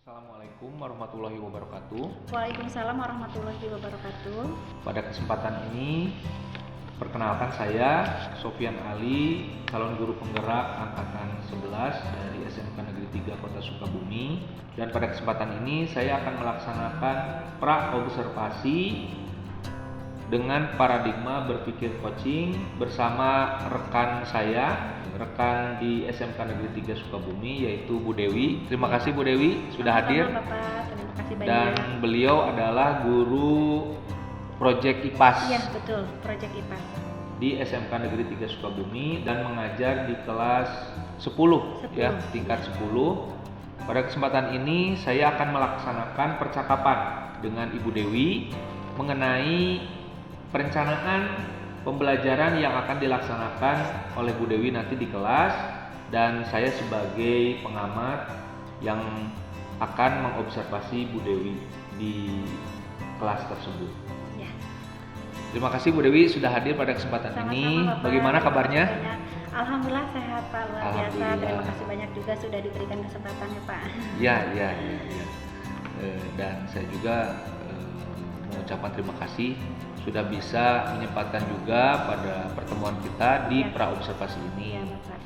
Assalamualaikum warahmatullahi wabarakatuh. Waalaikumsalam warahmatullahi wabarakatuh. Pada kesempatan ini, perkenalkan saya Sofyan Ali, calon guru penggerak angkatan 11 dari SMK Negeri 3 Kota Sukabumi. Dan pada kesempatan ini saya akan melaksanakan pra-observasi dengan paradigma berpikir coaching bersama rekan saya, rekan di SMK Negeri 3 Sukabumi, yaitu Bu Dewi. Terima kasih Bu Dewi sudah hadir. Bapak, terima kasih banyak. Dan beliau adalah guru Project IPAS. Iya, betul, Project IPAS. Di SMK Negeri 3 Sukabumi dan mengajar di kelas 10. Ya, tingkat 10. Pada kesempatan ini saya akan melaksanakan percakapan dengan Ibu Dewi mengenai perencanaan pembelajaran yang akan dilaksanakan oleh Bu Dewi nanti di kelas, dan saya sebagai pengamat yang akan mengobservasi Bu Dewi di kelas tersebut. Ya. Terima kasih Bu Dewi sudah hadir pada kesempatan ini. Bapak. Bagaimana kabarnya? Alhamdulillah sehat Pak, luar biasa. Terima kasih banyak juga sudah diberikan kesempatannya Pak. Ya. Dan saya juga mengucapkan terima kasih sudah bisa menyempatkan juga pada pertemuan kita di pra-observasi ini. Ya, Bapak.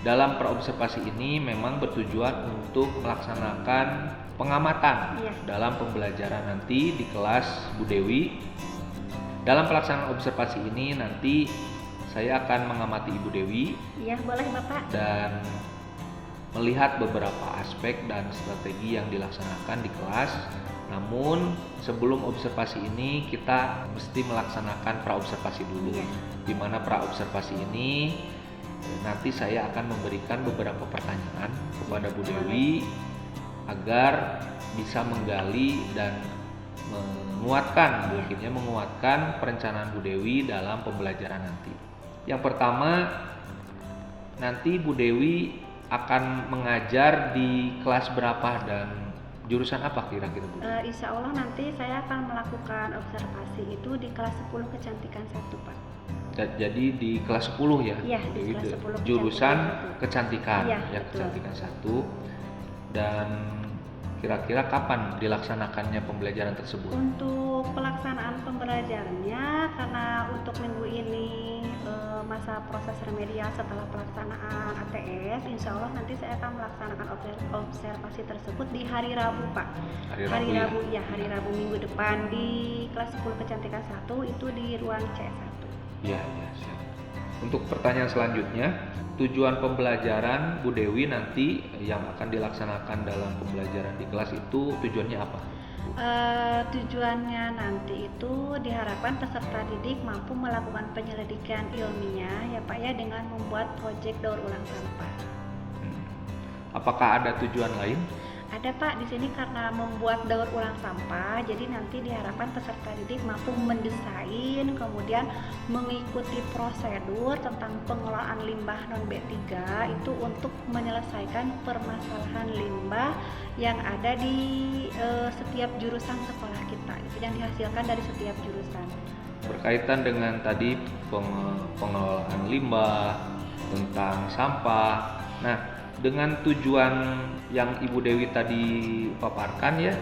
Dalam pra-observasi ini memang bertujuan untuk melaksanakan pengamatan dalam pembelajaran nanti di kelas Bu Dewi. Dalam pelaksanaan observasi ini nanti saya akan mengamati Ibu Dewi. Iya, boleh Bapak. Dan melihat beberapa aspek dan strategi yang dilaksanakan di kelas. Namun sebelum observasi ini kita mesti melaksanakan pra-observasi dulu. Di mana pra-observasi ini nanti saya akan memberikan beberapa pertanyaan kepada Bu Dewi agar bisa menggali dan menguatkan perencanaan Bu Dewi dalam pembelajaran nanti. Yang pertama, nanti Bu Dewi akan mengajar di kelas berapa dan jurusan apa kira-kira Bu? Insya Allah nanti saya akan melakukan observasi itu di kelas 10 kecantikan 1 Pak. Jadi di kelas 10 ya? Iya, di kelas 10 jurusan kecantikan, ya kecantikan 1. Dan kira-kira kapan dilaksanakannya pembelajaran tersebut? Untuk pelaksanaan pembelajarannya, karena untuk minggu ini masa proses remedial setelah pelaksanaan ATS, insya Allah nanti saya akan melaksanakan observasi tersebut di hari Rabu Pak. Hari Rabu minggu depan di kelas 10 kecantikan 1 itu di ruang C1. Iya, siap. Untuk pertanyaan selanjutnya, tujuan pembelajaran Bu Dewi nanti yang akan dilaksanakan dalam pembelajaran di kelas itu tujuannya apa? Tujuannya nanti itu diharapkan peserta didik mampu melakukan penyelidikan ilmiah ya Pak ya dengan membuat proyek daur ulang sampah. Apakah ada tujuan lain? Ada Pak, di sini karena membuat daur ulang sampah, jadi nanti diharapkan peserta didik mampu mendesain, kemudian mengikuti prosedur tentang pengelolaan limbah non B3 itu untuk menyelesaikan permasalahan limbah yang ada di setiap jurusan sekolah kita, itu yang dihasilkan dari setiap jurusan. Berkaitan dengan tadi pengelolaan limbah, tentang sampah. Nah, dengan tujuan yang Ibu Dewi tadi paparkan ya.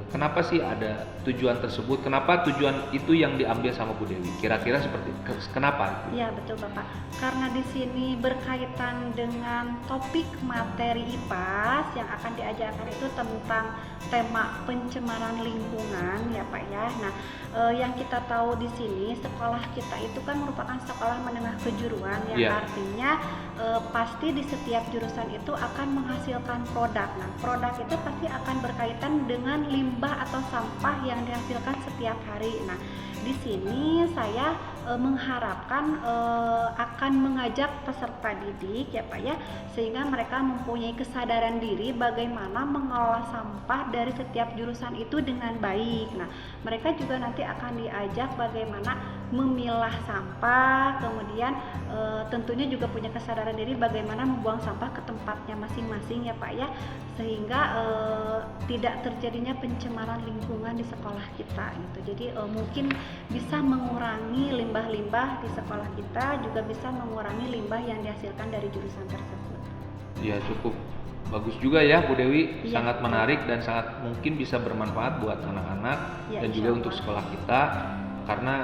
Kenapa sih ada tujuan tersebut? Kenapa tujuan itu yang diambil sama Bu Dewi? Kira-kira seperti kenapa? Iya betul Bapak. Karena di sini berkaitan dengan topik materi IPAS yang akan diajarkan itu tentang tema pencemaran lingkungan ya Pak ya. Nah, yang kita tahu di sini sekolah kita itu kan merupakan sekolah menengah kejuruan yang artinya pasti di setiap jurusan itu akan menghasilkan produk. Nah, produk itu pasti akan berkaitan dengan limbah atau sampah yang dihasilkan setiap hari. Nah, di sini saya mengharapkan akan mengajak peserta didik ya Pak ya, sehingga mereka mempunyai kesadaran diri bagaimana mengelola sampah dari setiap jurusan itu dengan baik. Nah, mereka juga nanti akan diajak bagaimana memilah sampah, kemudian tentunya juga punya kesadaran diri bagaimana membuang sampah ke tempatnya masing-masing ya Pak ya, sehingga tidak terjadinya pencemaran lingkungan di sekolah kita gitu. Jadi mungkin bisa mengurangi limbah-limbah di sekolah kita, juga bisa mengurangi limbah yang dihasilkan dari jurusan tersebut. Ya, cukup bagus juga ya Bu Dewi, Iya, sangat betul. menarik dan sangat mungkin bisa bermanfaat buat anak-anak Ya, dan insya juga Allah. untuk sekolah kita karena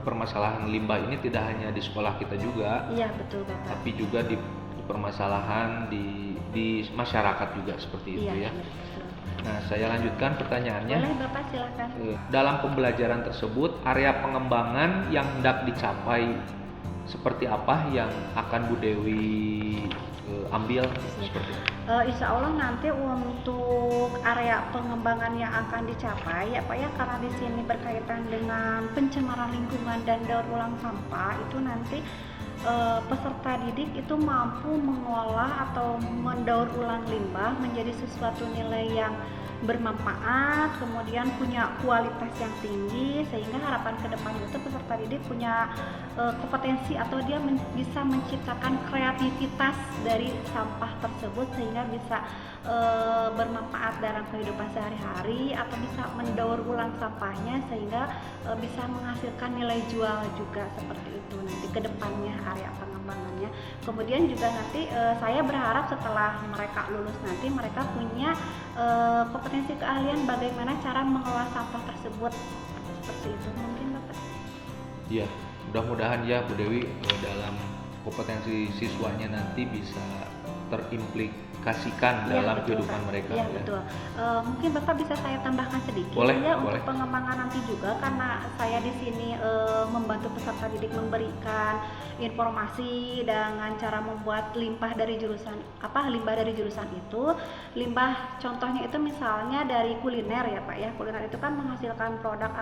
permasalahan limbah ini tidak hanya di sekolah kita juga, Iya, betul Bapak. tapi juga di permasalahan di masyarakat juga seperti itu Iya, ya. betul. Nah, saya lanjutkan pertanyaannya. Boleh Bapak, silakan. Dalam pembelajaran tersebut, area pengembangan yang hendak dicapai seperti apa yang akan Bu Dewi ambil seperti itu? Insya Allah nanti untuk area pengembangan yang akan dicapai ya Pak ya, karena di sini berkaitan dengan pencemaran lingkungan dan daur ulang sampah, itu nanti peserta didik itu mampu mengolah atau mendaur ulang limbah menjadi sesuatu nilai yang bermanfaat, kemudian punya kualitas yang tinggi, sehingga harapan kedepannya itu peserta didik punya kompetensi atau dia bisa menciptakan kreativitas dari sampah tersebut sehingga bisa bermanfaat dalam kehidupan sehari-hari atau bisa mendaur ulang sampahnya sehingga bisa menghasilkan nilai jual juga seperti itu nanti kedepannya area pengembangannya. Kemudian juga nanti saya berharap setelah mereka lulus nanti mereka punya kompetensi keahlian bagaimana cara mengelola sampah tersebut seperti itu mungkin Bapak. Iya, mudah-mudahan ya Bu Dewi dalam kompetensi siswanya nanti bisa terimplikasikan dalam betul, kehidupan Pak. mereka Ya, ya. betul. Mungkin Bapak bisa saya tambahkan sedikit Boleh, ya boleh. untuk pengembangan nanti juga karena saya di sini membantu peserta didik memberikan informasi dengan cara membuat limbah dari jurusan itu. Limbah contohnya itu misalnya dari kuliner ya Pak ya. Kuliner itu kan menghasilkan produk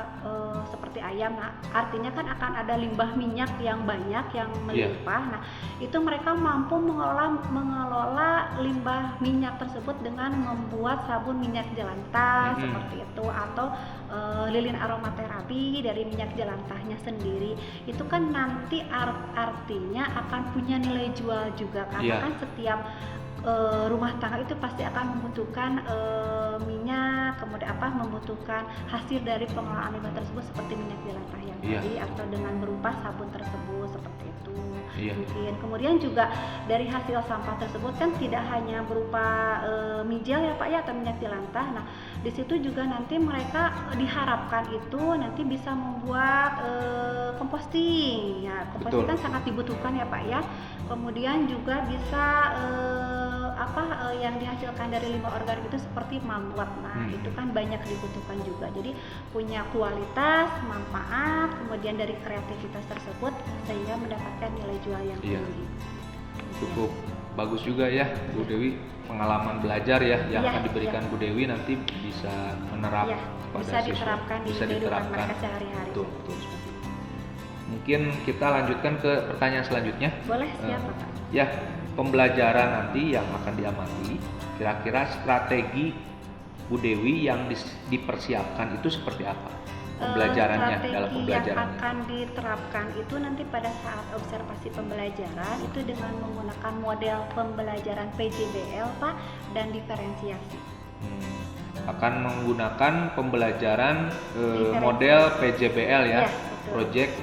seperti ayam. Nah, artinya kan akan ada limbah minyak yang banyak yang melimpah. Nah, itu mereka mampu mengelola limbah minyak tersebut dengan membuat sabun minyak jelantah seperti itu atau lilin aromaterapi dari minyak jelantahnya sendiri. Itu kan nanti artinya akan punya nilai jual juga karena kan setiap rumah tangga itu pasti akan membutuhkan minyak, kemudian membutuhkan hasil dari pengelolaan limbah tersebut seperti minyak jelantah yang tadi atau dengan berupa sabun tersebut seperti itu. Mungkin kemudian juga dari hasil sampah tersebut kan tidak hanya berupa mijel ya Pak ya atau minyak jelantah. Nah, di situ juga nanti mereka diharapkan itu nanti bisa membuat composting. Ya, composting kan sangat dibutuhkan ya Pak ya. Kemudian juga bisa yang dihasilkan dari limbah organik itu seperti mambuat. Nah, itu kan banyak dibutuhkan juga. Jadi punya kualitas, manfaat, kemudian dari kreativitas tersebut sehingga mendapatkan nilai jual yang tinggi. Cukup bagus juga ya Bu Dewi, pengalaman belajar ya yang akan diberikan Bu Dewi nanti bisa menerap pada bisa diterapkan di kehidupan mereka sehari-hari. Betul. Mungkin kita lanjutkan ke pertanyaan selanjutnya. Boleh, siapa Pak? Ya, pembelajaran nanti yang akan diamati, kira-kira strategi Bu Dewi yang dipersiapkan itu seperti apa? Pembelajarannya dalam pembelajaran yang akan diterapkan itu nanti pada saat observasi pembelajaran itu dengan menggunakan model pembelajaran PJBL Pak dan diferensiasi. Akan menggunakan pembelajaran model PJBL ya, Project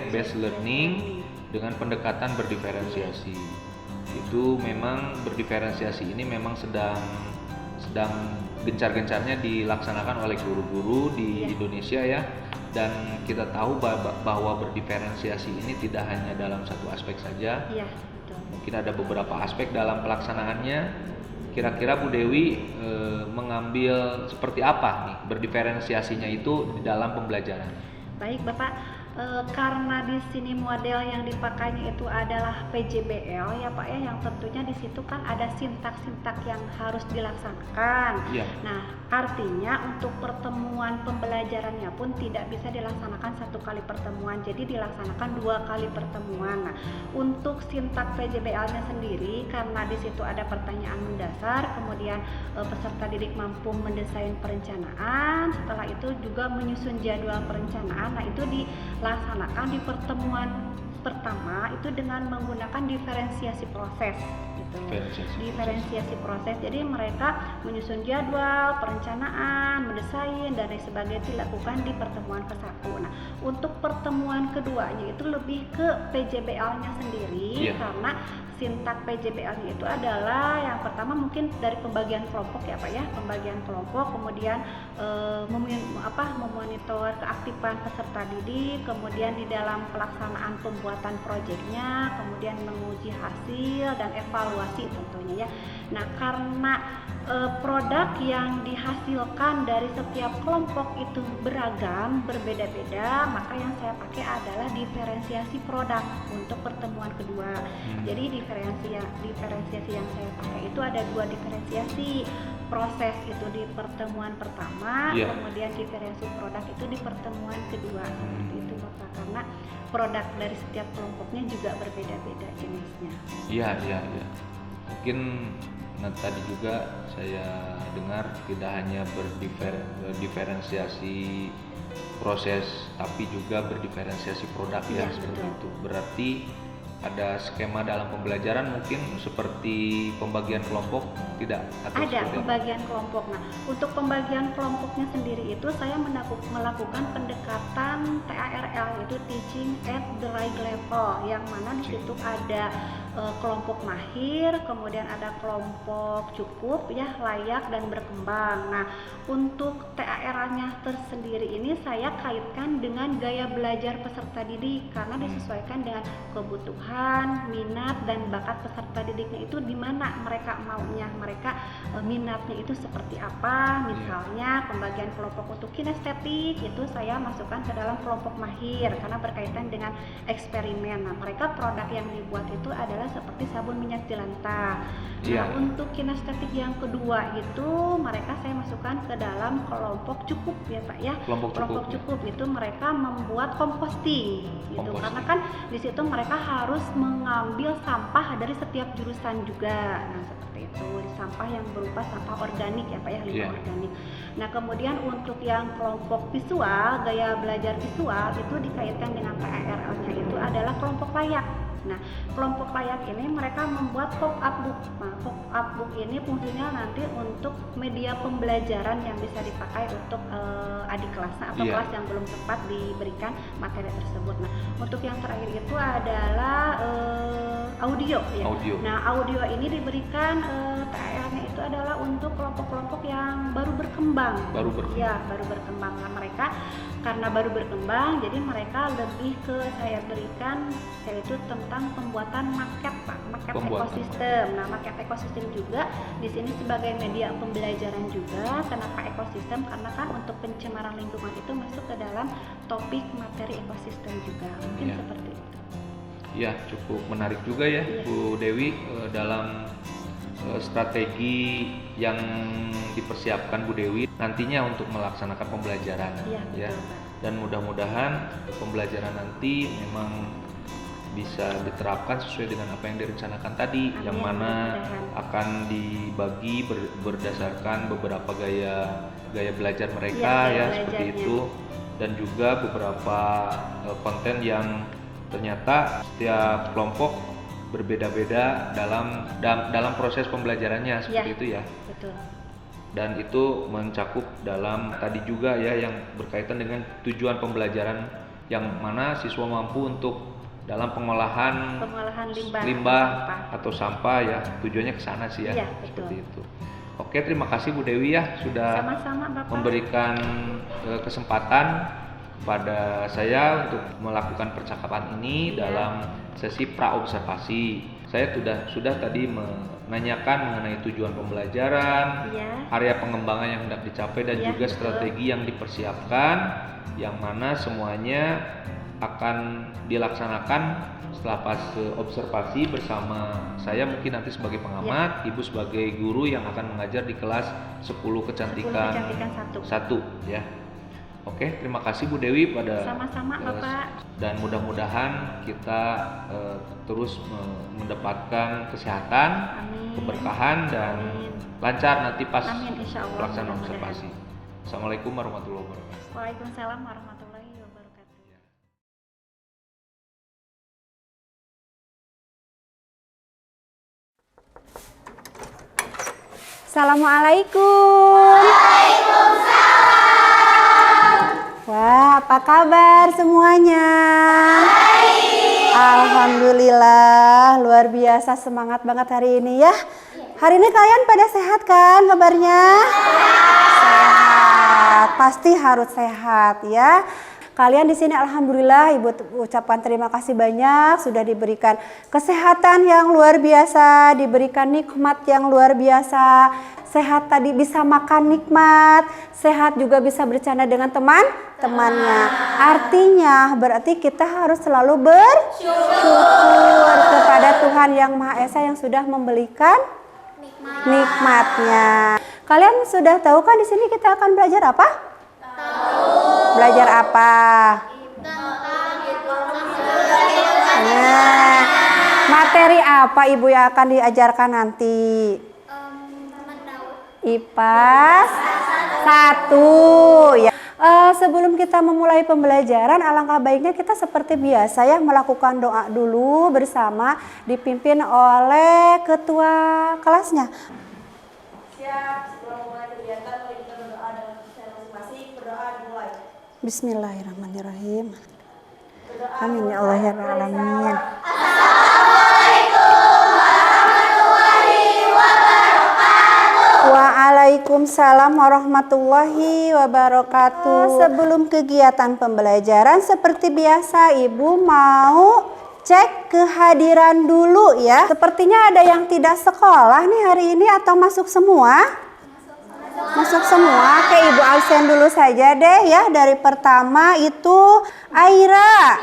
Based Learning dengan pendekatan berdiferensiasi. Itu memang berdiferensiasi ini memang sedang gencar-gencarnya dilaksanakan oleh guru-guru di Indonesia ya, dan kita tahu bahwa berdiferensiasi ini tidak hanya dalam satu aspek saja. Mungkin ada beberapa aspek dalam pelaksanaannya. Kira-kira Bu Dewi mengambil seperti apa nih berdiferensiasinya itu di dalam pembelajaran? Baik Bapak, karena di sini model yang dipakainya itu adalah PJBL ya Pak ya, yang tentunya di situ kan ada sintak-sintak yang harus dilaksanakan. Nah, artinya untuk pertemuan pembelajarannya pun tidak bisa dilaksanakan satu kali pertemuan, jadi dilaksanakan 2 kali pertemuan. Nah, untuk sintak PJBL-nya sendiri karena di situ ada pertanyaan mendasar, kemudian peserta didik mampu mendesain perencanaan, setelah itu juga menyusun jadwal perencanaan. Nah, itu dilaksanakan di pertemuan pertama itu dengan menggunakan diferensiasi proses gitu. Diferensiasi proses. Jadi mereka menyusun jadwal, perencanaan, mendesain dan lain sebagainya dilakukan di pertemuan ke-1. Nah, untuk pertemuan keduanya itu lebih ke PJBL-nya sendiri karena sintak PJBL-nya itu adalah yang pertama mungkin dari pembagian kelompok ya Pak ya, pembagian kelompok, kemudian memonitor keaktifan peserta didik, kemudian di dalam pelaksanaan pembuatan proyeknya, kemudian menguji hasil dan evaluasi tentunya ya. Nah, karena produk yang dihasilkan dari setiap kelompok itu beragam, berbeda-beda, maka yang saya pakai adalah diferensiasi produk untuk pertemuan kedua. Jadi diferensiasi yang saya pakai itu ada 2 diferensiasi. Proses itu di pertemuan pertama, kemudian diferensiasi produk itu di pertemuan kedua. Seperti itu Bapak, karena produk dari setiap kelompoknya juga berbeda-beda jenisnya. Iya. Mungkin tadi juga saya dengar tidak hanya berdiferensiasi proses, tapi juga berdiferensiasi produk ya, seperti betul. itu. Berarti ada skema dalam pembelajaran mungkin seperti pembagian kelompok tidak? Atau ada pembagian kelompok. Nah, untuk pembagian kelompoknya sendiri itu saya melakukan pendekatan TARL, itu teaching at the right level, yang mana di situ ada kelompok mahir, kemudian ada kelompok cukup ya, layak dan berkembang. Nah, untuk TARL-nya tersendiri ini saya kaitkan dengan gaya belajar peserta didik karena disesuaikan dengan kebutuhan, minat dan bakat peserta didiknya itu di mana mereka maunya, mereka minatnya itu seperti apa. Misalnya pembagian kelompok untuk kinestetik itu saya masukkan ke dalam kelompok mahir karena berkaitan dengan eksperimen. Nah, mereka produk yang dibuat itu adalah seperti sabun minyak jelantah. Nah, untuk kinestetik yang kedua itu mereka saya masukkan ke dalam kelompok cukup ya Pak ya. Kelompok cukup itu mereka membuat komposting gitu. Karena kan di situ mereka harus mengambil sampah dari setiap jurusan juga. Nah, seperti itu, sampah yang berupa sampah organik ya Pak ya, limbah organik. Nah, kemudian untuk yang kelompok visual, gaya belajar visual itu dikaitkan dengan PARL-nya itu adalah kelompok layak. Nah, kelompok layak ini mereka membuat pop-up book. Nah, pop-up book ini fungsinya nanti untuk media pembelajaran yang bisa dipakai untuk adik kelas atau kelas yang belum sempat diberikan materi tersebut. Nah, untuk yang terakhir itu adalah audio ya. Nah, audio ini diberikan TAR-nya itu adalah untuk kelompok-kelompok yang baru berkembang. Baru berkembang. Nah, mereka karena baru berkembang, jadi mereka lebih ke saya berikan yaitu tentang pembuatan maket Pak, maket ekosistem. Nah, maket ekosistem juga di sini sebagai media pembelajaran juga. Kenapa ekosistem? Karena kan untuk pencemaran lingkungan itu masuk ke dalam topik materi ekosistem juga. Mungkin seperti itu. Ya, cukup menarik juga ya Bu Dewi dalam strategi yang dipersiapkan Bu Dewi nantinya untuk melaksanakan pembelajaran ya. Dan mudah-mudahan pembelajaran nanti memang bisa diterapkan sesuai dengan apa yang direncanakan tadi. Yang mana akan dibagi berdasarkan beberapa gaya belajar mereka seperti itu, dan juga beberapa konten yang ternyata setiap kelompok berbeda-beda dalam proses pembelajarannya seperti itu ya. Betul. Dan itu mencakup dalam tadi juga ya yang berkaitan dengan tujuan pembelajaran, yang mana siswa mampu untuk dalam pengolahan limbah atau sampah ya, tujuannya ke sana sih ya. Seperti itu. Oke, terima kasih Bu Dewi ya sudah memberikan kesempatan pada saya untuk melakukan percakapan ini dalam sesi praobservasi. Saya sudah tadi menanyakan mengenai tujuan pembelajaran, area pengembangan yang hendak dicapai, dan juga strategi yang dipersiapkan, yang mana semuanya akan dilaksanakan setelah fase observasi bersama saya mungkin nanti sebagai pengamat, Ibu sebagai guru yang akan mengajar di kelas 10 kecantikan 1 ya. Oke, terima kasih Bu Dewi sama-sama Bapak. Dan mudah-mudahan kita terus mendapatkan kesehatan, keberkahan dan lancar nanti pas pelaksanaan observasi. Assalamualaikum warahmatullahi wabarakatuh. Waalaikumsalam warahmatullahi wabarakatuh. Assalamualaikum. Wah, apa kabar semuanya? Baik. Alhamdulillah, luar biasa, semangat banget hari ini ya. Hari ini kalian pada sehat kan kabarnya? Sehat, pasti harus sehat ya. Kalian di sini alhamdulillah Ibu ucapkan terima kasih banyak, sudah diberikan kesehatan yang luar biasa, diberikan nikmat yang luar biasa. Sehat tadi bisa makan nikmat, sehat juga bisa bercanda dengan teman-temannya. Artinya berarti kita harus selalu bersyukur kepada Tuhan Yang Maha Esa yang sudah memberikan nikmatnya. Kalian sudah tahu kan di sini kita akan belajar apa? Belajar apa? Nah, materi apa Ibu yang akan diajarkan nanti? IPAS 1 ya. Sebelum kita memulai pembelajaran, alangkah baiknya kita seperti biasa ya melakukan doa dulu bersama, dipimpin oleh ketua kelasnya. Siap, sebelum mulai kegiatan mari kita berdoa dengan masing-masing. Berdoa dimulai. Bismillahirrahmanirrahim. Amin ya Allah ya Rabbal alamin. Waalaikumsalam warahmatullahi wabarakatuh. Sebelum kegiatan pembelajaran seperti biasa Ibu mau cek kehadiran dulu ya. Sepertinya ada yang tidak sekolah nih hari ini atau masuk semua? Masuk semua. Oke, Ibu absen dulu saja deh ya. Dari pertama itu Aira,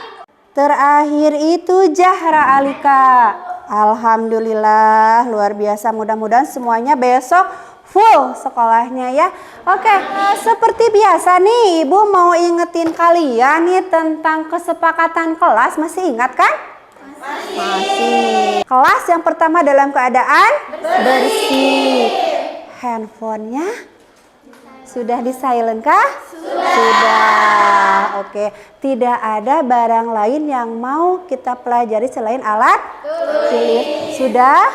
terakhir itu Zahra Alika. Alhamdulillah, luar biasa. Mudah-mudahan semuanya besok full sekolahnya ya. Oke, seperti biasa nih Ibu mau ingetin kalian nih tentang kesepakatan kelas. Masih ingat kan? Masih. Kelas yang pertama dalam keadaan bersih. Handphonenya sudah di silent kah? Sudah. Oke, tidak ada barang lain yang mau kita pelajari selain alat tulis. Sudah?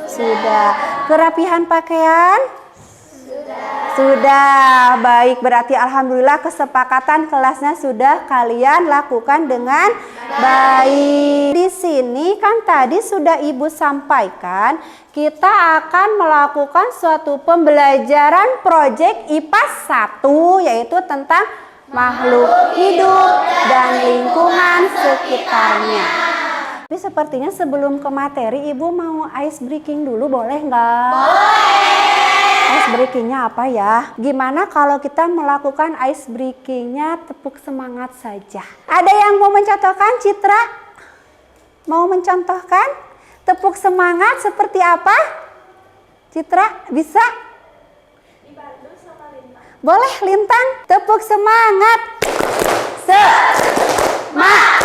Sudah. Kerapihan pakaian? Sudah. Baik, berarti alhamdulillah kesepakatan kelasnya sudah kalian lakukan dengan baik. Di sini kan tadi sudah Ibu sampaikan kita akan melakukan suatu pembelajaran proyek IPAS 1 yaitu tentang makhluk hidup dan lingkungan sekitarnya. Tapi sepertinya sebelum ke materi Ibu mau ice breaking dulu, boleh nggak? Ice breakingnya apa ya? Gimana kalau kita melakukan ice breakingnya tepuk semangat saja? Ada yang mau mencontohkan, Citra? Mau mencontohkan? Tepuk semangat seperti apa? Citra, bisa? Boleh, Lintang. Tepuk semangat. Semangat.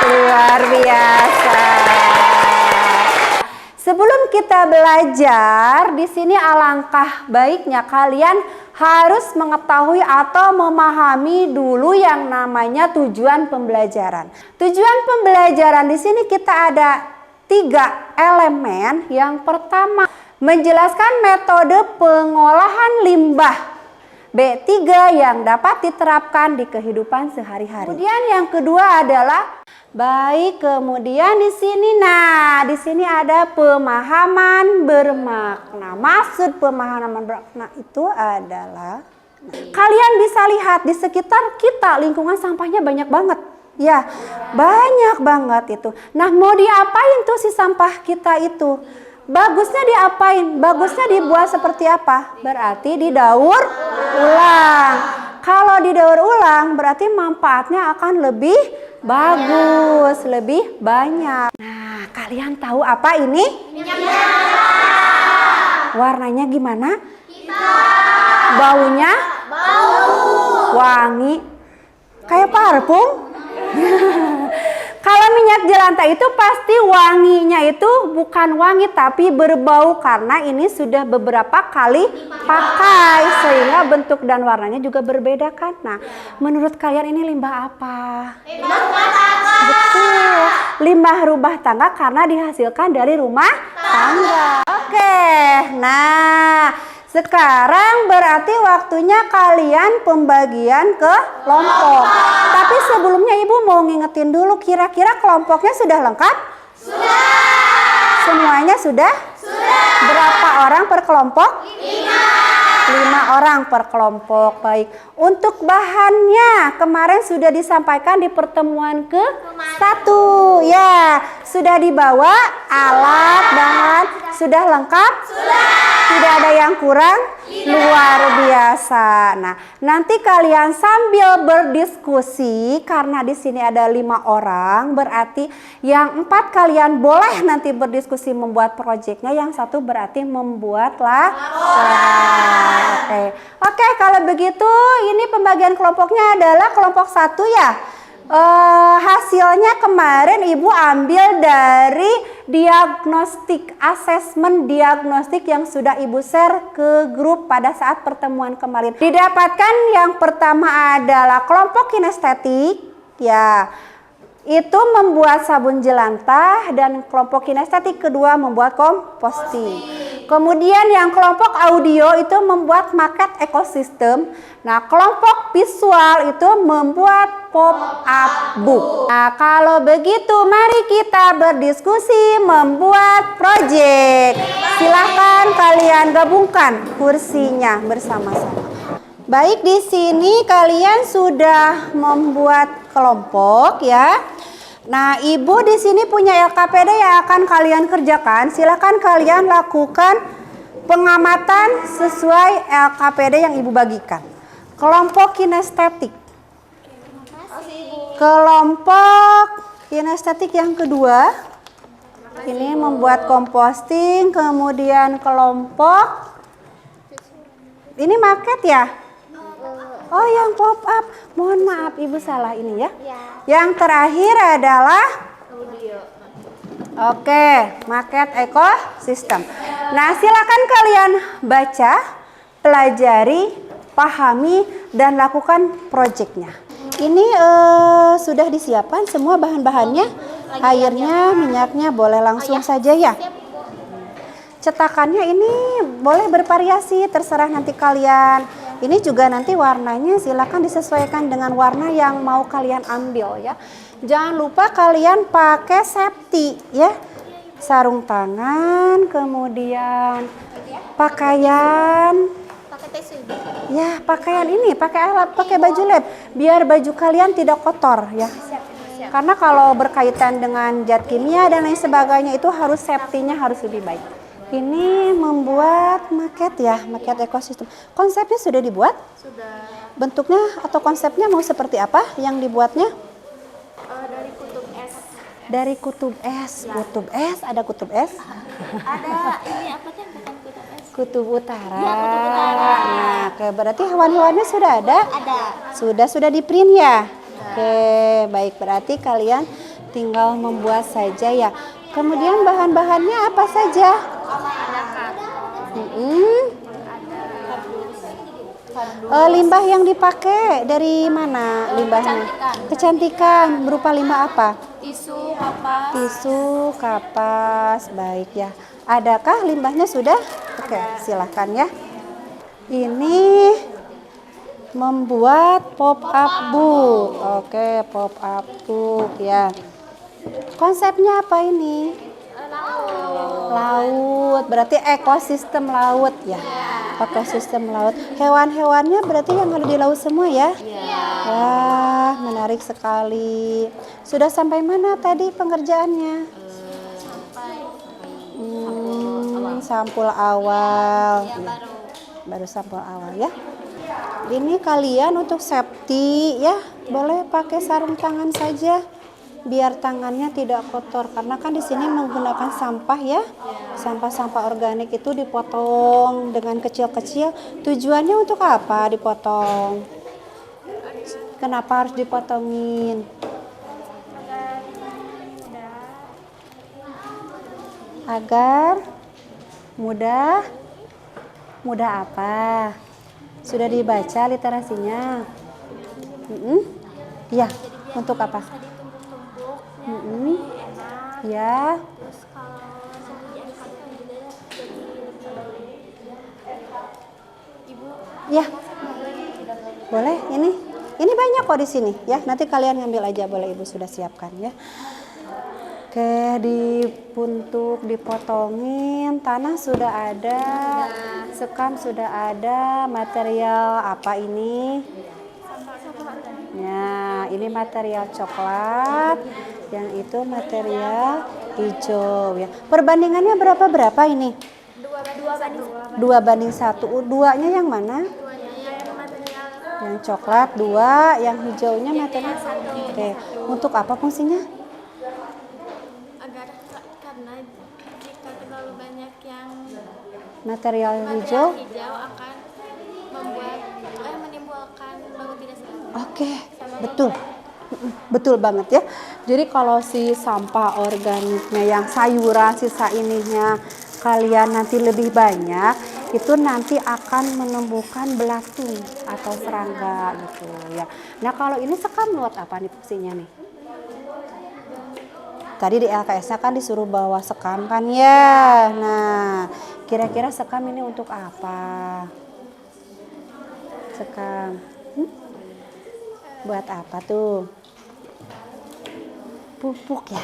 Luar biasa. Sebelum kita belajar, di sini alangkah baiknya kalian harus mengetahui atau memahami dulu yang namanya tujuan pembelajaran. Tujuan pembelajaran di sini kita ada 3 elemen. Yang pertama, menjelaskan metode pengolahan limbah B3 yang dapat diterapkan di kehidupan sehari-hari. Kemudian yang kedua adalah baik, kemudian di sini ada pemahaman bermakna. Maksud pemahaman bermakna itu adalah kalian bisa lihat di sekitar kita lingkungan sampahnya banyak banget. Ya, banyak banget itu. Nah, mau diapain tuh si sampah kita itu? Bagusnya diapain? Bagusnya dibuat seperti apa? Berarti didaur ulang. Kalau didaur ulang berarti manfaatnya akan lebih bagus, lebih banyak. Nah, kalian tahu apa ini? Warnanya gimana? Baunya? Wangi. Kayak parfum. Kalau minyak jelantah itu pasti wanginya itu bukan wangi tapi berbau karena ini sudah beberapa kali pakai sehingga bentuk dan warnanya juga berbeda kan. Nah, menurut kalian ini limbah apa? Limbah rumah tangga. Betul. Limbah rumah tangga karena dihasilkan dari rumah tangga. Oke. Nah, sekarang berarti waktunya kalian pembagian ke kelompok. Tapi sebelumnya Ibu mau ngingetin dulu, kira-kira kelompoknya sudah lengkap? Sudah. Semuanya sudah? Sudah. Berapa orang per kelompok? 5 orang per kelompok. Baik. Untuk bahannya kemarin sudah disampaikan di pertemuan ke-1. Ya, sudah dibawa alat, bahan, sudah lengkap? Sudah. Tidak ada yang kurang? Luar biasa. Nah, nanti kalian sambil berdiskusi karena di sini ada 5 orang, berarti yang 4 kalian boleh nanti berdiskusi membuat proyeknya, yang 1 berarti membuat laporan. Oke, kalau begitu ini pembagian kelompoknya adalah kelompok 1 ya. Hasilnya kemarin Ibu ambil dari diagnostik, asesmen diagnostik yang sudah Ibu share ke grup pada saat pertemuan kemarin. Didapatkan yang pertama adalah kelompok kinestetik ya, itu membuat sabun jelantah, dan kelompok kinestetik kedua membuat komposting. Kemudian yang kelompok audio itu membuat maket ekosistem. Nah, kelompok visual itu membuat pop-up book. Nah, kalau begitu mari kita berdiskusi membuat proyek. Silahkan kalian gabungkan kursinya bersama-sama. Baik, di sini kalian sudah membuat kelompok ya. Nah, Ibu di sini punya LKPD yang akan kalian kerjakan. Silakan kalian lakukan pengamatan sesuai LKPD yang Ibu bagikan. Kelompok kinestetik. Kelompok kinestetik yang kedua. Ini membuat komposting, kemudian kelompok ini maket ya? Oh, yang pop up. Mohon maaf Ibu salah ini ya. Yang terakhir adalah audio. Oke, maket ekosistem. Nah, silakan kalian baca, pelajari, pahami, dan lakukan proyeknya. Ini sudah disiapkan semua bahan-bahannya, airnya, minyaknya, boleh langsung saja ya. Cetakannya ini boleh bervariasi, terserah nanti kalian. Ini juga nanti warnanya silakan disesuaikan dengan warna yang mau kalian ambil ya. Jangan lupa kalian pakai safety ya. Sarung tangan, kemudian pakaian. Ya, pakaian ini, pakai alat, pakai baju lab biar baju kalian tidak kotor ya. Karena kalau berkaitan dengan zat kimia dan lain sebagainya itu harus safety-nya harus lebih baik. Ini membuat maket ya, maket ekosistem. Konsepnya sudah dibuat? Sudah. Bentuknya atau konsepnya mau seperti apa yang dibuatnya? Dari kutub es. Dari kutub es. Ya. Kutub es, ada kutub es? Ada ini apa sih, bukan kutub es? Kutub utara. Ya, kutub utara. Nah, berarti hewan-hewannya sudah ada? Ada. Sudah di print ya? Oke, baik, berarti kalian tinggal membuat saja ya. Kemudian bahan-bahannya apa saja? Limbah yang dipakai dari mana limbahnya? Kecantikan. Berupa limbah apa? Tisu, kapas. Tisu, kapas. Baik ya. Adakah limbahnya sudah? Oke, silahkan ya. Ini membuat pop-up book. Oke, pop-up book ya. Konsepnya apa ini? Laut. Berarti ekosistem laut ya. Ekosistem laut. Hewan-hewannya berarti yang ada di laut semua ya? Wah, menarik sekali. Sudah sampai mana tadi pengerjaannya? Sampul awal. Baru sampul awal ya. Ini kalian untuk safety ya, boleh pakai sarung tangan saja. Biar tangannya tidak kotor, karena kan di sini menggunakan sampah ya. Sampah-sampah organik itu dipotong dengan kecil-kecil. Tujuannya untuk apa dipotong? Kenapa harus dipotongin? Agar mudah apa? Sudah dibaca literasinya? Ya, untuk apa? Ya. Ya. Boleh ini? Ini banyak kok di sini ya. Nanti kalian ngambil aja boleh, Ibu sudah siapkan ya. Oke, dipuntuk, dipotongin, tanah sudah ada, sekam sudah ada, material apa ini? Nah, ini material coklat, yang itu material hijau ya. Perbandingannya berapa ini? 2:1. Duanya yang mana? Yang coklat 2, yang hijaunya material 1. Oke, untuk apa fungsinya? Karena jika terlalu banyak yang Material hijau. akan menimbulkan bau tidak sedap. Oke, betul. Betul banget ya. Jadi kalau si sampah organiknya yang sayuran sisa ininya kalian nanti lebih banyak, itu nanti akan menumbuhkan belatung atau serangga gitu ya. Nah, kalau ini sekam buat apa nih fungsinya nih? Tadi di LKS-nya kan disuruh bawa sekam kan ya. Nah, kira-kira sekam ini untuk apa? Sekam. Buat apa tuh? Pupuk ya?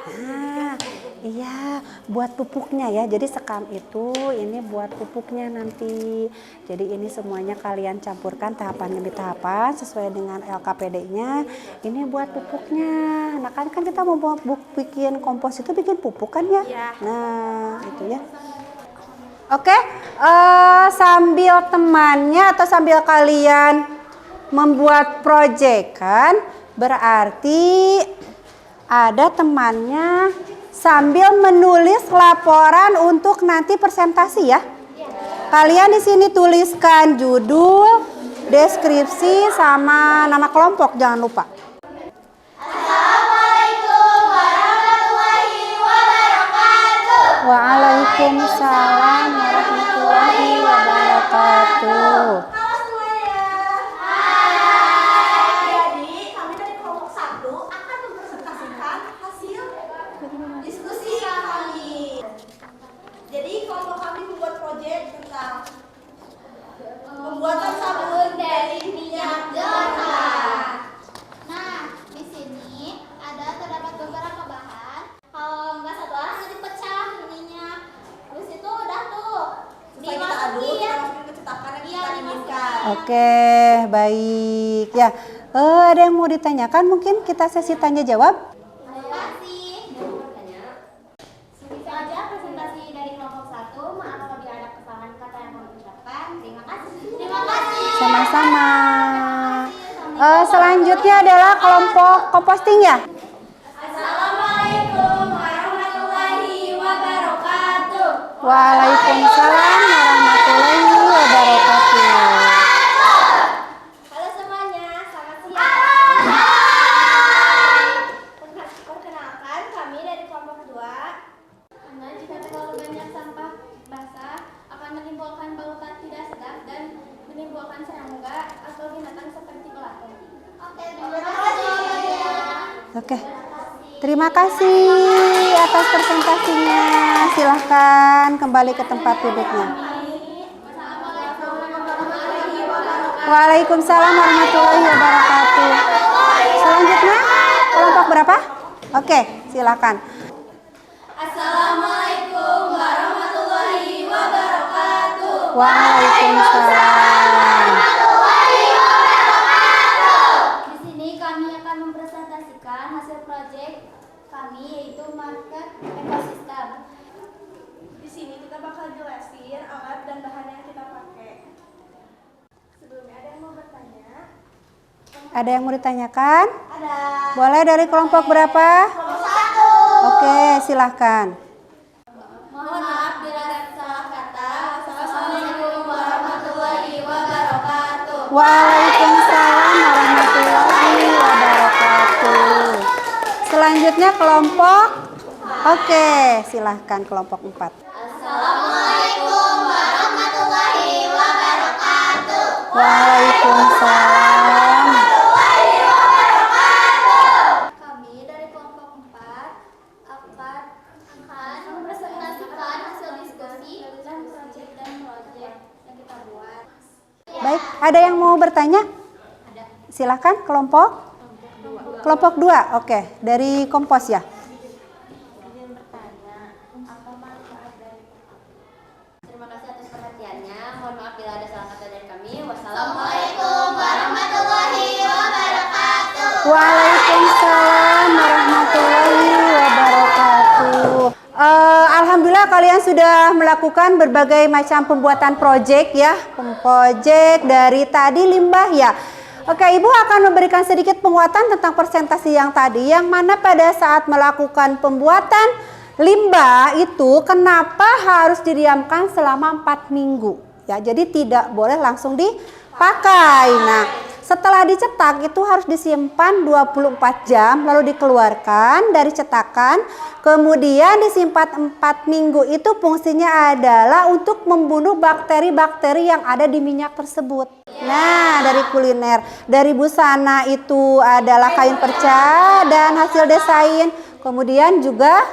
Ah, iya, buat pupuknya ya. Jadi sekam itu ini buat pupuknya nanti. Jadi ini semuanya kalian campurkan tahapan demi tahapan sesuai dengan LKPD-nya. Ini buat pupuknya. Nah kan kita mau bikin kompos itu bikin pupuk kan ya? Nah itu ya. Oke, sambil temannya atau sambil kalian membuat proyek kan, berarti ada temannya sambil menulis laporan untuk nanti presentasi ya. Kalian di sini tuliskan judul, deskripsi, sama nama kelompok jangan lupa. Assalamualaikum warahmatullahi wabarakatuh. Waalaikumsalam warahmatullahi wabarakatuh. Pembuatan sabun dari minyak jelantah. Nah, di sini terdapat beberapa bahan. Kalau nggak satu arah nanti pecah ininya. Terus itu udah tuh dimasukin ya. Kita inginkan. Oke, baik ya. Ada yang mau ditanyakan? Mungkin kita sesi tanya jawab. Terima kasih. Segitu aja presentasi dari kelompok 1. Maaf apabila ada kesalahan kata yang kami ucapkan. Terima kasih. Terima kasih. Sama-sama. Selanjutnya adalah kelompok komposting ya. Assalamualaikum warahmatullahi wabarakatuh. Waalaikumsalam warahmatullahi wabarakatuh. Halo semuanya, selamat siang. Perkenalkan, kami dari kelompok 2. Karena jika terlalu banyak sampah basah akan menimbulkan bau tidak sedap dan menimbulkan serangga atau binatang seperti belatung. Oke, terima kasih. Oke. Terima kasih atas presentasinya. Silahkan kembali ke tempat duduknya. Waalaikumsalam warahmatullahi wabarakatuh. Selanjutnya kelompok berapa? Oke, silakan. Assalamualaikum warahmatullahi wabarakatuh. Waalaikumsalam. Di sini kami akan mempresentasikan hasil proyek kami yaitu market ekosistem. Di sini kita bakal jelasin alat dan bahan yang kita pakai. Sebelumnya ada yang mau bertanya? Ada yang mau ditanyakan? Ada. Boleh dari kelompok berapa? Kelompok 1. Oke, silahkan. Mohon maaf bila ada salah kata. Wassalamualaikum warahmatullahi wabarakatuh. Waalaikumsalam warahmatullahi wabarakatuh. Selanjutnya kelompok. Oke, silahkan kelompok 4. Assalamualaikum warahmatullahi wabarakatuh. Waalaikumsalam. Kami dari kelompok 4 akan mempresentasikan hasil diskusi dan proyek yang kita buat. Baik, ada yang mau bertanya? Ada. Silakan kelompok 2. Oke, dari Kompos ya. Terima kasih atas perhatiannya. Mohon maaf bila ada salah kata dari kami. Assalamualaikum warahmatullahi wabarakatuh. Waalaikumsalam warahmatullahi wabarakatuh. Alhamdulillah kalian sudah melakukan berbagai macam pembuatan proyek ya. Proyek dari tadi limbah ya. Oke, Ibu akan memberikan sedikit penguatan tentang presentasi yang tadi, yang mana pada saat melakukan pembuatan limbah itu kenapa harus didiamkan selama 4 minggu ya. Jadi tidak boleh langsung dipakai. Nah, setelah dicetak itu harus disimpan 24 jam lalu dikeluarkan dari cetakan. Kemudian disimpan 4 minggu, itu fungsinya adalah untuk membunuh bakteri-bakteri yang ada di minyak tersebut. Nah, dari kuliner, dari busana itu adalah kain perca dan hasil desain. Kemudian juga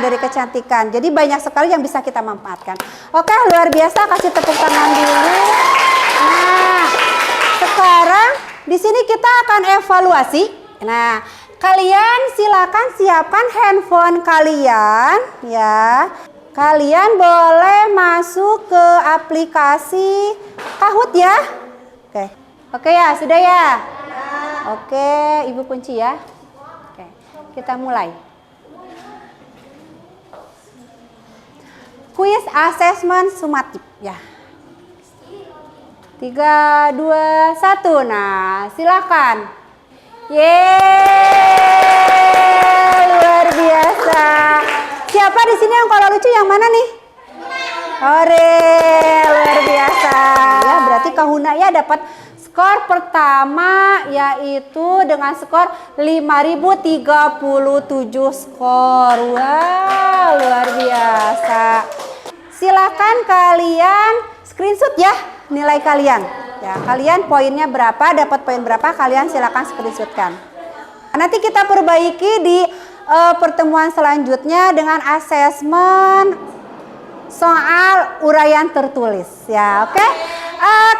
dari kecantikan. Jadi banyak sekali yang bisa kita manfaatkan. Oke, luar biasa, kasih tepuk tangan dulu. Nah, sekarang di sini kita akan evaluasi. Nah, kalian silakan siapkan handphone kalian ya. Kalian boleh masuk ke aplikasi Kahoot ya. Oke ya, sudah ya. Oke, Ibu kunci ya. Oke, kita mulai. Kuis assessment sumatif ya. 3, 2, 1. Nah, silakan. Yeay, luar biasa. Siapa di sini yang kalau lucu yang mana nih? Ore, luar biasa. Ya, berarti Kahuna ya dapat skor pertama yaitu dengan skor 5037 skor. Wow, luar biasa. Silakan kalian screenshot ya nilai kalian. Ya, kalian poinnya berapa, dapat poin berapa, kalian silakan screenshotkan. Nanti kita perbaiki di pertemuan selanjutnya dengan asesmen soal uraian tertulis ya, oke?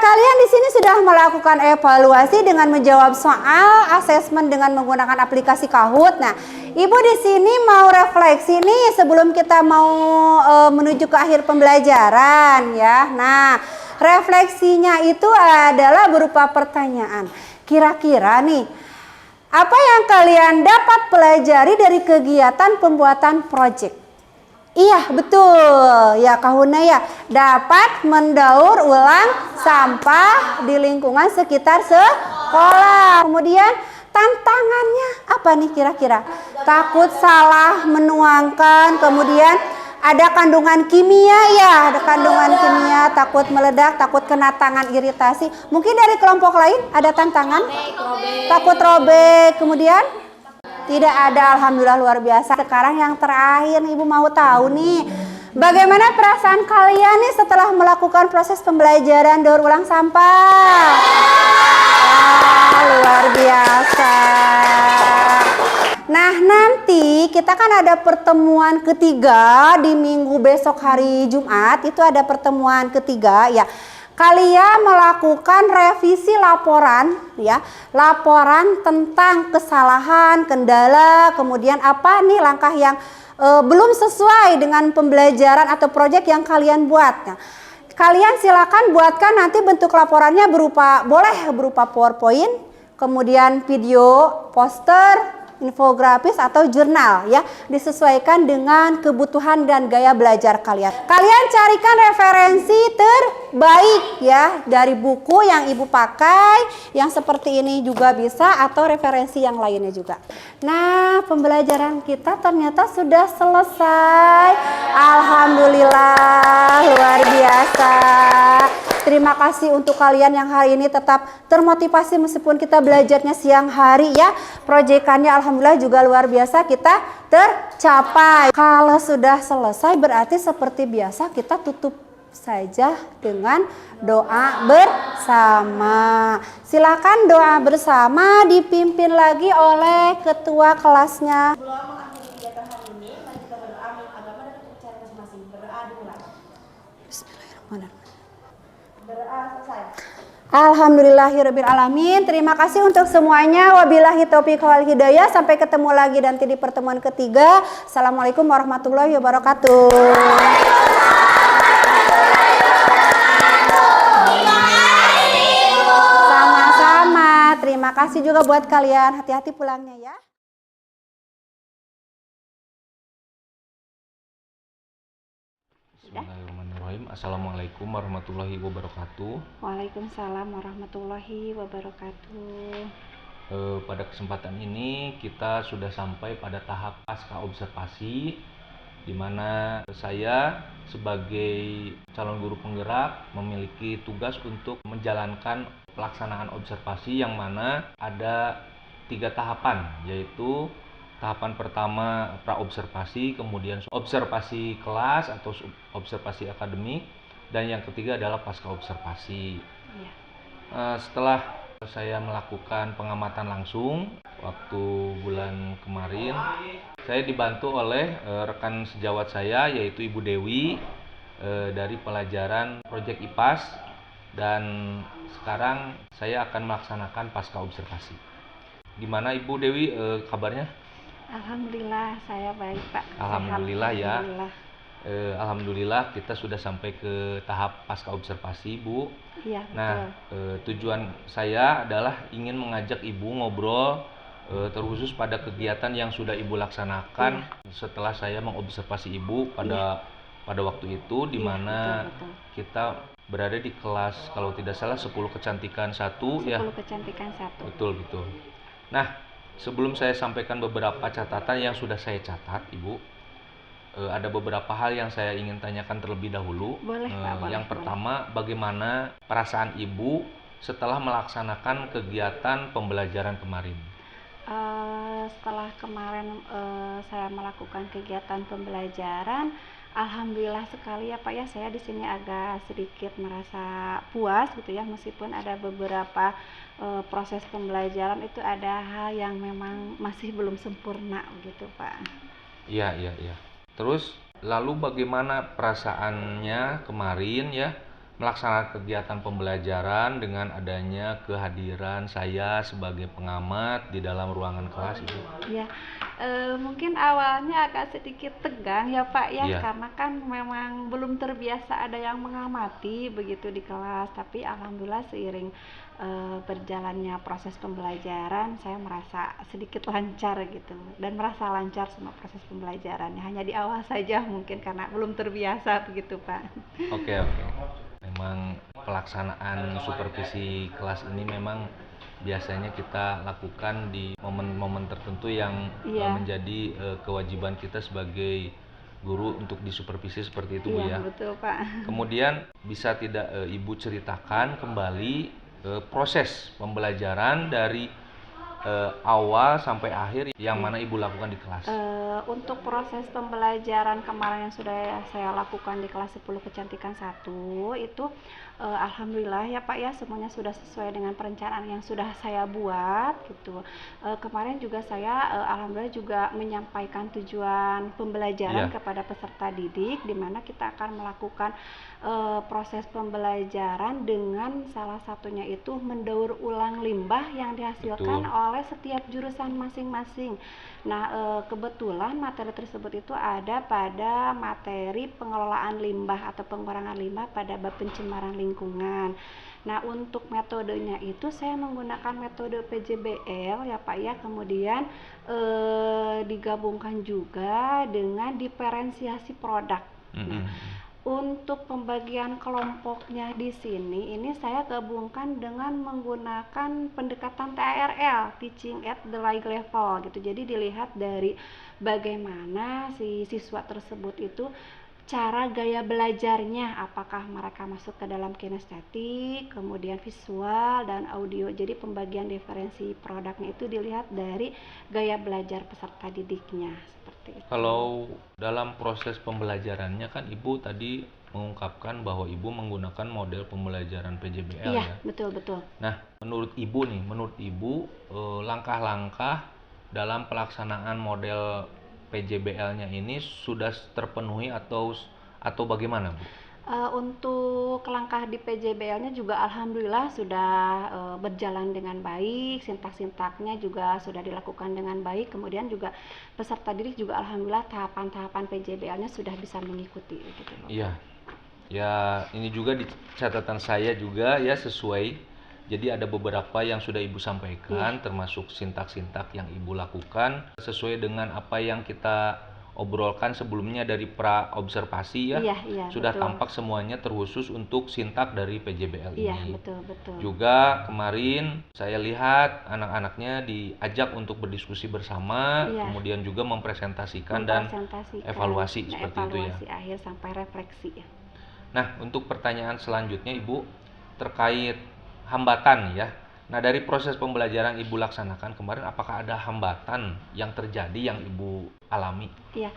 Kalian di sini sudah melakukan evaluasi dengan menjawab soal asesmen dengan menggunakan aplikasi Kahoot. Nah, Ibu di sini mau refleksi nih sebelum kita mau menuju ke akhir pembelajaran ya. Nah, refleksinya itu adalah berupa pertanyaan. Kira-kira nih, apa yang kalian dapat pelajari dari kegiatan pembuatan proyek? Iya, betul. Ya, Kahuna ya, dapat mendaur ulang sampah di lingkungan sekitar sekolah. Kemudian tantangannya apa nih kira-kira? Takut salah menuangkan, kemudian ada kandungan kimia ya, ada kandungan kimia, takut meledak, takut kena tangan, iritasi. Mungkin dari kelompok lain ada tantangan? Takut robek, kemudian? Tidak ada, alhamdulillah luar biasa. Sekarang yang terakhir Ibu mau tahu nih, bagaimana perasaan kalian nih setelah melakukan proses pembelajaran daur ulang sampah? Luar biasa. Nah, nanti kita kan ada pertemuan ketiga di minggu besok hari Jumat, itu ada pertemuan ketiga ya. Kalian melakukan revisi laporan ya, laporan tentang kesalahan, kendala, kemudian apa nih langkah yang belum sesuai dengan pembelajaran atau proyek yang kalian buat. Nah, kalian silakan buatkan nanti bentuk laporannya boleh berupa PowerPoint, kemudian video, poster, infografis atau jurnal ya, disesuaikan dengan kebutuhan dan gaya belajar kalian. Kalian carikan referensi terbaik ya dari buku yang Ibu pakai, yang seperti ini juga bisa, atau referensi yang lainnya juga. Nah, pembelajaran kita ternyata sudah selesai. Alhamdulillah, luar biasa. Terima kasih untuk kalian yang hari ini tetap termotivasi meskipun kita belajarnya siang hari ya. Proyekannya alhamdulillah juga luar biasa kita tercapai. Kalau sudah selesai berarti seperti biasa kita tutup saja dengan doa bersama. Silakan doa bersama dipimpin lagi oleh ketua kelasnya. Sebelum mengakhiri kegiatan hari ini, mari kita berdoa menurut agama dan kepercayaan masing-masing. Berdoa dimulai. Bismillahirrahmanirrahim. Selesai. Alhamdulillahirabbil alamin. Terima kasih untuk semuanya. Wabillahi taufiq wal hidayah. Sampai ketemu lagi nanti di pertemuan ketiga. Assalamualaikum warahmatullahi wabarakatuh. Sama-sama. Terima kasih juga buat kalian. Hati-hati pulangnya ya. Bismillahirrahmanirrahim. Assalamualaikum warahmatullahi wabarakatuh. Waalaikumsalam warahmatullahi wabarakatuh. Pada kesempatan ini kita sudah sampai pada tahap pasca observasi, di mana saya sebagai calon guru penggerak memiliki tugas untuk menjalankan pelaksanaan observasi yang mana ada 3 tahapan, yaitu tahapan pertama pra-observasi, kemudian observasi kelas atau observasi akademik, dan yang ketiga adalah pasca observasi. Iya. Setelah saya melakukan pengamatan langsung waktu bulan kemarin, saya dibantu oleh rekan sejawat saya yaitu Ibu Dewi dari pelajaran Project IPAS, dan sekarang saya akan melaksanakan pasca observasi. Gimana Ibu Dewi kabarnya? Alhamdulillah saya baik Pak. Alhamdulillah Sehat. ya. Alhamdulillah. Alhamdulillah kita sudah sampai ke tahap pasca observasi, Bu. Iya betul. Nah, tujuan saya adalah ingin mengajak Ibu ngobrol terkhusus pada kegiatan yang sudah Ibu laksanakan setelah saya mengobservasi Ibu pada waktu itu, di mana betul. kita berada di kelas kalau tidak salah 10 kecantikan 1 ya. 10 kecantikan 1. Betul. Nah, sebelum saya sampaikan beberapa catatan yang sudah saya catat, Ibu, ada beberapa hal yang saya ingin tanyakan terlebih dahulu. Boleh, Pak, boleh, Yang pertama, bagaimana perasaan Ibu setelah melaksanakan kegiatan pembelajaran kemarin? Setelah kemarin saya melakukan kegiatan pembelajaran, alhamdulillah sekali ya Pak ya, saya di sini agak sedikit merasa puas gitu ya, meskipun ada beberapa proses pembelajaran itu ada hal yang memang masih belum sempurna gitu Pak. Iya. Terus lalu bagaimana perasaannya kemarin ya melaksanakan kegiatan pembelajaran dengan adanya kehadiran saya sebagai pengamat di dalam ruangan kelas itu? Ya, mungkin awalnya agak sedikit tegang ya Pak ya, Iya. karena kan memang belum terbiasa ada yang mengamati begitu di kelas. Tapi alhamdulillah seiring berjalannya proses pembelajaran, saya merasa sedikit lancar gitu, dan merasa lancar semua proses pembelajarannya. Hanya di awal saja mungkin karena belum terbiasa begitu Pak. Oke. Memang pelaksanaan supervisi kelas ini memang biasanya kita lakukan di momen-momen tertentu yang Iya. menjadi kewajiban kita sebagai guru untuk disupervisi seperti itu, Bu Iya ya. betul Pak. Kemudian bisa tidak Ibu ceritakan kembali proses pembelajaran dari awal sampai akhir yang mana Ibu lakukan di kelas? Untuk proses pembelajaran kemarin yang sudah saya lakukan di kelas 10 kecantikan 1 itu alhamdulillah ya Pak ya, semuanya sudah sesuai dengan perencanaan yang sudah saya buat gitu. Kemarin juga saya alhamdulillah juga menyampaikan tujuan pembelajaran kepada peserta didik, di mana kita akan melakukan proses pembelajaran dengan salah satunya itu mendaur ulang limbah yang dihasilkan oleh setiap jurusan masing-masing. Nah, kebetulan materi tersebut itu ada pada materi pengelolaan limbah atau pengurangan limbah pada bab pencemaran lingkungan. Nah, untuk metodenya itu saya menggunakan metode PJBL ya Pak ya, kemudian digabungkan juga dengan diferensiasi produk. Nah, untuk pembagian kelompoknya di sini, ini saya gabungkan dengan menggunakan pendekatan TARL, Teaching at the Right Level gitu. Jadi dilihat dari bagaimana si siswa tersebut itu cara gaya belajarnya, apakah mereka masuk ke dalam kinestetik, kemudian visual dan audio. Jadi pembagian diferensi produknya itu dilihat dari gaya belajar peserta didiknya seperti itu. Kalau dalam proses pembelajarannya kan Ibu tadi mengungkapkan bahwa Ibu menggunakan model pembelajaran PJBL Iya, ya. betul. Nah, menurut Ibu langkah-langkah dalam pelaksanaan model PJBL-nya ini sudah terpenuhi atau bagaimana, Bu? Untuk langkah di PJBL-nya juga alhamdulillah sudah berjalan dengan baik, sintak-sintaknya juga sudah dilakukan dengan baik, kemudian juga peserta didik juga alhamdulillah tahapan-tahapan PJBL-nya sudah bisa mengikuti gitu loh. Iya. Ya, ini juga di catatan saya juga ya sesuai. Jadi ada beberapa yang sudah Ibu sampaikan, termasuk sintak-sintak yang Ibu lakukan sesuai dengan apa yang kita obrolkan sebelumnya dari pra observasi ya. Iya, Sudah betul. tampak semuanya terkhusus untuk sintak dari PJBL Iya, ini. betul. Juga kemarin saya lihat anak-anaknya diajak untuk berdiskusi bersama, Iya. kemudian juga mempresentasikan dan evaluasi seperti itu ya. Evaluasi akhir sampai refleksi ya. Nah, untuk pertanyaan selanjutnya Ibu terkait hambatan ya. Nah, dari proses pembelajaran Ibu laksanakan kemarin, apakah ada hambatan yang terjadi yang Ibu alami? Iya,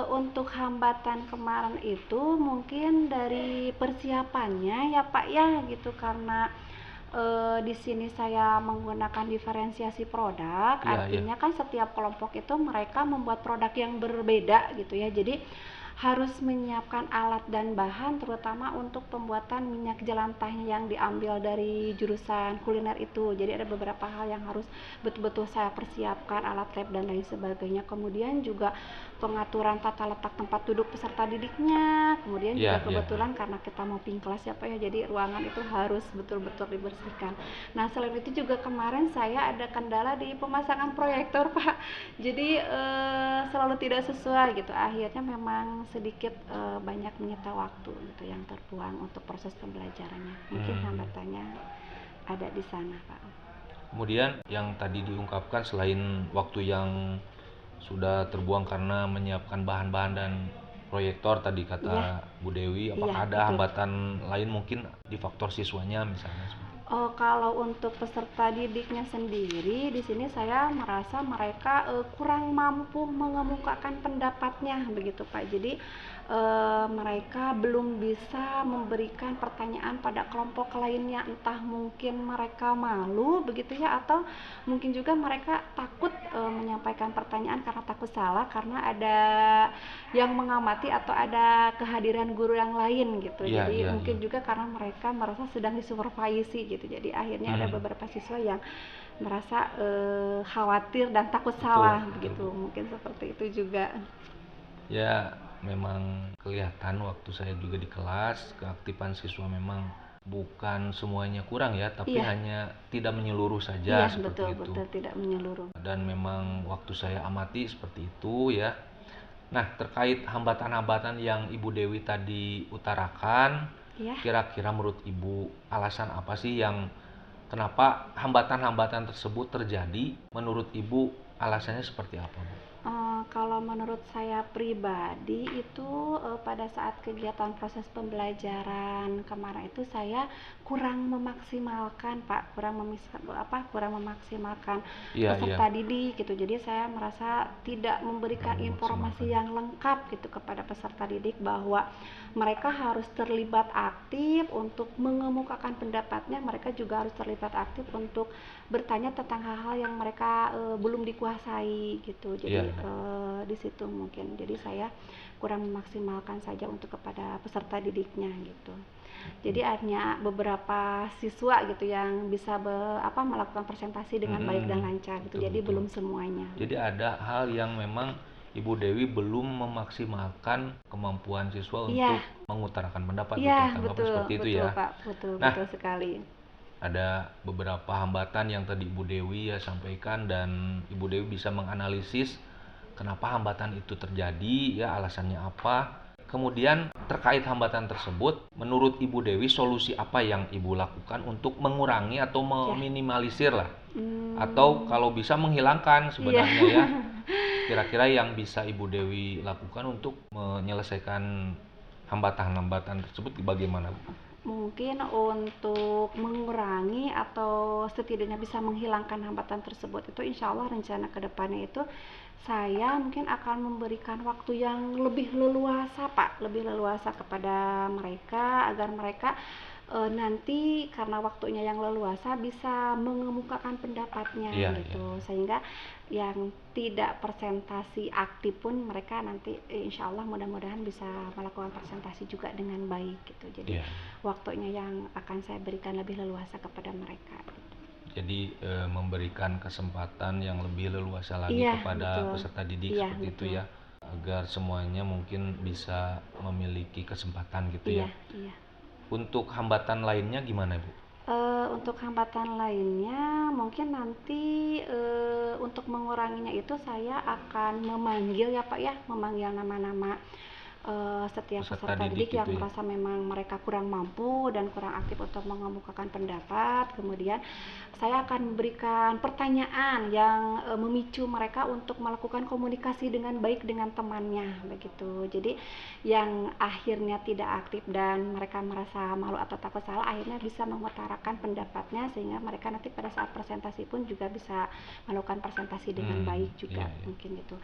untuk hambatan kemarin itu mungkin dari persiapannya ya Pak ya gitu, karena di sini saya menggunakan diferensiasi produk, Iya, artinya kan setiap kelompok itu mereka membuat produk yang berbeda gitu ya. Jadi harus menyiapkan alat dan bahan terutama untuk pembuatan minyak jelantah yang diambil dari jurusan kuliner itu. Jadi ada beberapa hal yang harus betul-betul saya persiapkan, alat lab dan lain sebagainya. Kemudian juga pengaturan tata letak tempat duduk peserta didiknya. Kemudian juga kebetulan karena kita mau pink class ya Pak ya, jadi ruangan itu harus betul-betul dibersihkan. Nah, selain itu juga kemarin saya ada kendala di pemasangan proyektor Pak. Jadi selalu tidak sesuai gitu. Akhirnya memang sedikit banyak menyita waktu gitu yang terbuang untuk proses pembelajarannya. Mungkin hambatannya ada di sana Pak. Kemudian yang tadi diungkapkan selain waktu yang sudah terbuang karena menyiapkan bahan-bahan dan proyektor tadi kata Bu Dewi, apakah ada betul. hambatan lain mungkin di faktor siswanya misalnya? Kalau untuk peserta didiknya sendiri, di sini saya merasa mereka kurang mampu mengemukakan pendapatnya begitu Pak. Jadi mereka belum bisa memberikan pertanyaan pada kelompok lainnya, entah mungkin mereka malu begitu ya, atau mungkin juga mereka takut menyampaikan pertanyaan karena takut salah, karena ada yang mengamati atau ada kehadiran guru yang lain gitu. Jadi mungkin juga karena mereka merasa sedang disupervisi gitu. Jadi akhirnya ada beberapa siswa yang merasa khawatir dan takut salah begitu. Mungkin seperti itu juga. Ya, memang kelihatan waktu saya juga di kelas, keaktifan siswa memang bukan semuanya kurang ya, tapi hanya tidak menyeluruh saja seperti itu. Betul, tidak menyeluruh. Dan memang waktu saya amati seperti itu ya. Nah, terkait hambatan-hambatan yang Ibu Dewi tadi utarakan, kira-kira menurut Ibu alasan apa sih yang kenapa hambatan-hambatan tersebut terjadi? Menurut Ibu alasannya seperti apa, Bu? Kalau menurut saya pribadi itu pada saat kegiatan proses pembelajaran kemarin itu saya kurang memaksimalkan Pak, kurang memaksimalkan peserta didik gitu. Jadi saya merasa tidak memberikan informasi yang lengkap gitu kepada peserta didik bahwa mereka harus terlibat aktif untuk mengemukakan pendapatnya, mereka juga harus terlibat aktif untuk bertanya tentang hal-hal yang mereka belum dikuasai gitu. Jadi di situ mungkin jadi saya kurang memaksimalkan saja untuk kepada peserta didiknya gitu. Jadi hanya beberapa siswa gitu yang bisa melakukan presentasi dengan baik dan lancar gitu. Jadi belum semuanya. Jadi ada hal yang memang Ibu Dewi belum memaksimalkan kemampuan siswa untuk mengutarakan pendapat, seperti itu ya. Pak, betul sekali. Ada beberapa hambatan yang tadi Ibu Dewi ya sampaikan, dan Ibu Dewi bisa menganalisis kenapa hambatan itu terjadi ya, alasannya apa. Kemudian terkait hambatan tersebut, menurut Ibu Dewi solusi apa yang Ibu lakukan untuk mengurangi atau meminimalisir lah, atau kalau bisa menghilangkan sebenarnya ya. Kira-kira yang bisa Ibu Dewi lakukan untuk menyelesaikan hambatan-hambatan tersebut bagaimana, Bu? Mungkin untuk mengurangi atau setidaknya bisa menghilangkan hambatan tersebut itu insya Allah rencana kedepannya itu saya mungkin akan memberikan waktu yang lebih leluasa Pak, lebih leluasa kepada mereka agar mereka nanti karena waktunya yang leluasa bisa mengemukakan pendapatnya Iya, gitu, sehingga yang tidak presentasi aktif pun mereka nanti insya Allah mudah-mudahan bisa melakukan presentasi juga dengan baik gitu. Jadi Iya. waktunya yang akan saya berikan lebih leluasa kepada mereka gitu. Jadi memberikan kesempatan yang lebih leluasa lagi Iya, kepada betul. peserta didik Iya, seperti itu betul. ya, agar semuanya mungkin bisa memiliki kesempatan gitu ya. Iya. Untuk hambatan lainnya gimana, Bu? Untuk hambatan lainnya mungkin nanti untuk menguranginya itu saya akan memanggil ya Pak ya, memanggil nama-nama setiap Peserta peserta didik didik yang gitu ya. merasa memang mereka kurang mampu dan kurang aktif untuk mengemukakan pendapat. Kemudian saya akan memberikan pertanyaan yang memicu mereka untuk melakukan komunikasi dengan baik dengan temannya begitu. Jadi yang akhirnya tidak aktif dan mereka merasa malu atau takut salah akhirnya bisa mengutarakan pendapatnya sehingga mereka nanti pada saat presentasi pun juga bisa melakukan presentasi dengan baik juga iya. mungkin gitu.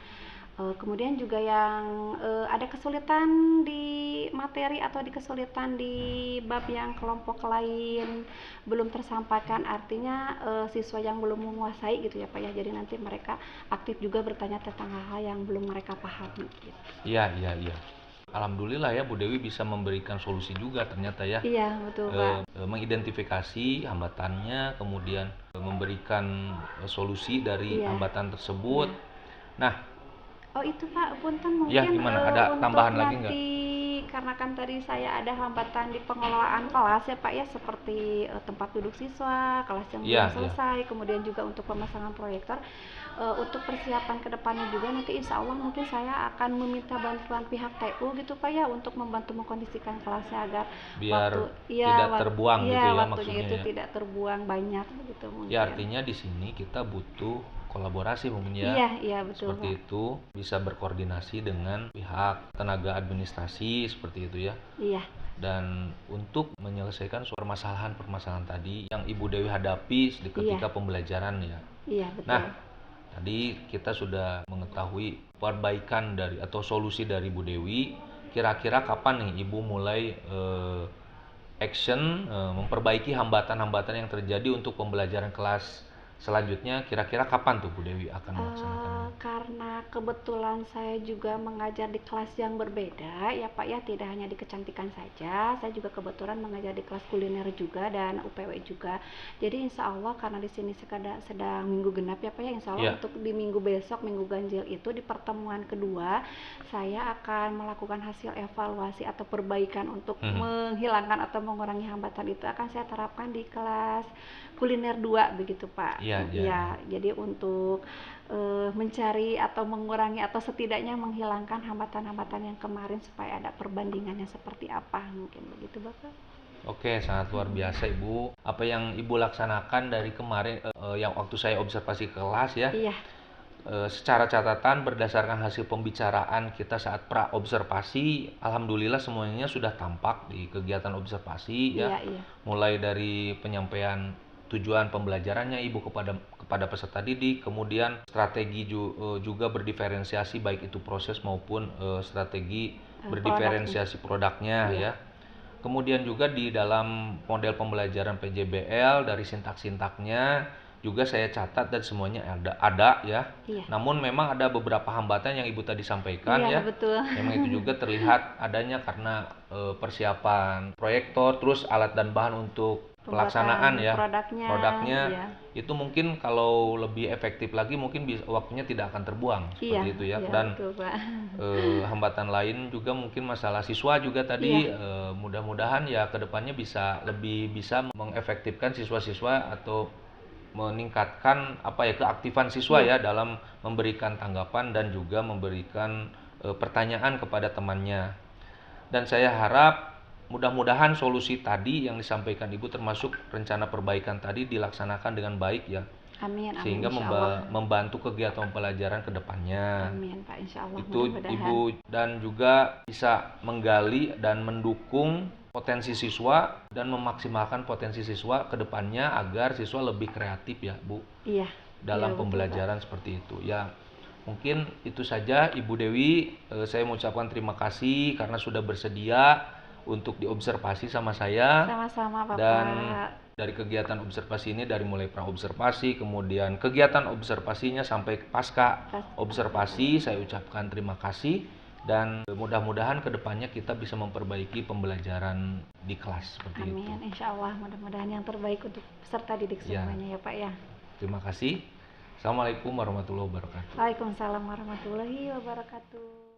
Kemudian juga yang ada kesulitan di materi atau kesulitan di bab yang kelompok lain belum tersampaikan, artinya siswa yang belum menguasai gitu ya Pak ya, jadi nanti mereka aktif juga bertanya tentang hal-hal yang belum mereka pahami gitu. Iya. Alhamdulillah ya Bu Dewi bisa memberikan solusi juga ternyata ya. Iya betul Pak. Mengidentifikasi hambatannya, kemudian memberikan solusi dari Iya. hambatan tersebut. Iya. Nah, Oh itu Pak, punten ya mungkin gimana? Ada untuk tambahan lagi nggak? nanti karena kan tadi saya ada hambatan di pengelolaan kelas ya Pak ya, seperti tempat duduk siswa, kelas yang Iya, belum selesai, kemudian juga untuk pemasangan proyektor. Untuk persiapan kedepannya juga nanti insya Allah mungkin saya akan meminta bantuan pihak TU gitu Pak ya untuk membantu mengkondisikan kelasnya agar Biar iya, tidak terbuang gitu ya waktunya maksudnya itu ya. tidak terbuang banyak begitu mungkin. Ya artinya di sini kita butuh kolaborasi mungkin ya. Iya betul Seperti Pak. itu bisa berkoordinasi dengan pihak tenaga administrasi seperti itu ya. Iya. Dan untuk menyelesaikan permasalahan tadi yang Ibu Dewi hadapi ketika pembelajaran ya. Iya betul. Nah, tadi kita sudah mengetahui perbaikan dari atau solusi dari Bu Dewi. Kira-kira kapan nih Ibu mulai action memperbaiki hambatan-hambatan yang terjadi untuk pembelajaran kelas selanjutnya? Kira-kira kapan tuh Bu Dewi akan melaksanakannya? Karena kebetulan saya juga mengajar di kelas yang berbeda ya Pak ya, tidak hanya di kecantikan saja, saya juga kebetulan mengajar di kelas kuliner juga dan UPW juga. Jadi insya Allah karena di sini sedang minggu genap ya Pak ya, insya Allah untuk di minggu besok, minggu ganjil itu di pertemuan kedua saya akan melakukan hasil evaluasi atau perbaikan untuk menghilangkan atau mengurangi hambatan itu akan saya terapkan di kelas kuliner 2 begitu Pak. Iya. Jadi untuk mencari atau mengurangi atau setidaknya menghilangkan hambatan-hambatan yang kemarin supaya ada perbandingannya seperti apa mungkin begitu Bapak. Oke, sangat luar biasa Ibu. Apa yang Ibu laksanakan dari kemarin yang waktu saya observasi kelas ya. Iya. Secara catatan berdasarkan hasil pembicaraan kita saat pra observasi, alhamdulillah semuanya sudah tampak di kegiatan observasi ya. Iya. Mulai dari penyampaian tujuan pembelajarannya Ibu kepada peserta didik, kemudian strategi juga berdiferensiasi baik itu proses maupun strategi berdiferensiasi produknya ya. Kemudian juga di dalam model pembelajaran PJBL dari sintak-sintaknya juga saya catat dan semuanya ada ya. Iya. Namun memang ada beberapa hambatan yang Ibu tadi sampaikan ya. Betul. Memang itu juga terlihat adanya karena persiapan proyektor, terus alat dan bahan untuk pelaksanaan ya. Produknya iya. itu mungkin kalau lebih efektif lagi mungkin waktunya tidak akan terbuang seperti itu ya. Dan betul, Pak. hambatan lain juga mungkin masalah siswa juga tadi mudah-mudahan ya kedepannya lebih bisa mengefektifkan siswa-siswa atau meningkatkan keaktifan siswa ya dalam memberikan tanggapan dan juga memberikan pertanyaan kepada temannya. Dan saya harap mudah-mudahan solusi tadi yang disampaikan Ibu termasuk rencana perbaikan tadi dilaksanakan dengan baik ya. Amin. Sehingga membantu kegiatan pelajaran ke depannya. Amin Pak, insya Allah. Itu Ibu dan juga bisa menggali dan mendukung potensi siswa dan memaksimalkan potensi siswa ke depannya agar siswa lebih kreatif ya Bu. Iya. Dalam pembelajaran seperti itu ya. Mungkin itu saja Ibu Dewi, saya mengucapkan terima kasih karena sudah bersedia untuk diobservasi sama saya. Sama-sama Bapak. Dan dari kegiatan observasi ini, dari mulai praobservasi, kemudian kegiatan observasinya sampai pasca observasi, saya ucapkan terima kasih. Dan mudah-mudahan kedepannya kita bisa memperbaiki pembelajaran di kelas seperti itu. Amin, insya Allah mudah-mudahan yang terbaik untuk peserta didik Ya. semuanya ya Pak ya. Terima kasih. Assalamualaikum warahmatullahi wabarakatuh. Waalaikumsalam warahmatullahi wabarakatuh.